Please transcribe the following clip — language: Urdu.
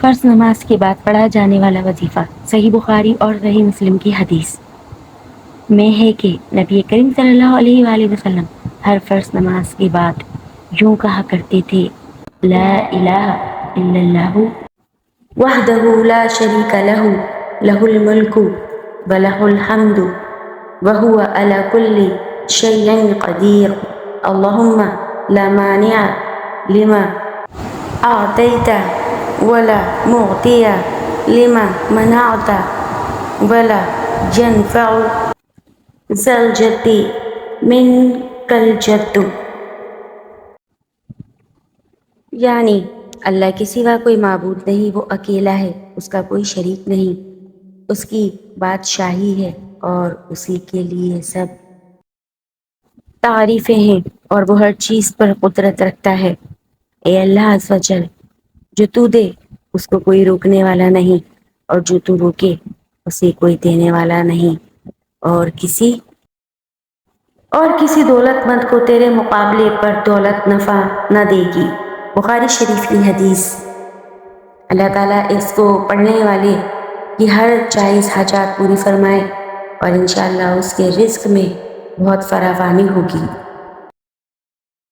فرض نماز کے بعد پڑھا جانے والا وظیفہ صحیح بخاری اور صحیح مسلم کی حدیث میں ہے کہ نبی کریم صلی اللہ علیہ وآلہ وسلم ہر فرض نماز کے بعد یوں کہا کرتے تھے: لا الہ الا اللہ وحدہ لا شریک لہ لہ الملک ولہ الحمد وہو علی کل شیء قدیر اللہم لا مانع لما اعطیت ولا معطی لما منعت ولا ينفع ذا الجد منک الجد۔ یعنی اللہ کے سوا کوئی معبود نہیں، وہ اکیلا ہے، اس کا کوئی شریک نہیں، اس کی بادشاہی ہے اور اسی کے لیے سب تعریفیں ہیں اور وہ ہر چیز پر قدرت رکھتا ہے۔ اے اللہ عز و جل، جو تو دے اس کو کوئی روکنے والا نہیں، اور جو تو روکے اسے کوئی دینے والا نہیں، اور کسی دولت مند کو تیرے مقابلے پر دولت نفع نہ دے گی۔ بخاری شریف کی حدیث۔ اللہ تعالیٰ اس کو پڑھنے والے کی ہر جائز حاجات پوری فرمائے اور انشاءاللہ اس کے رزق میں بہت فراوانی ہوگی۔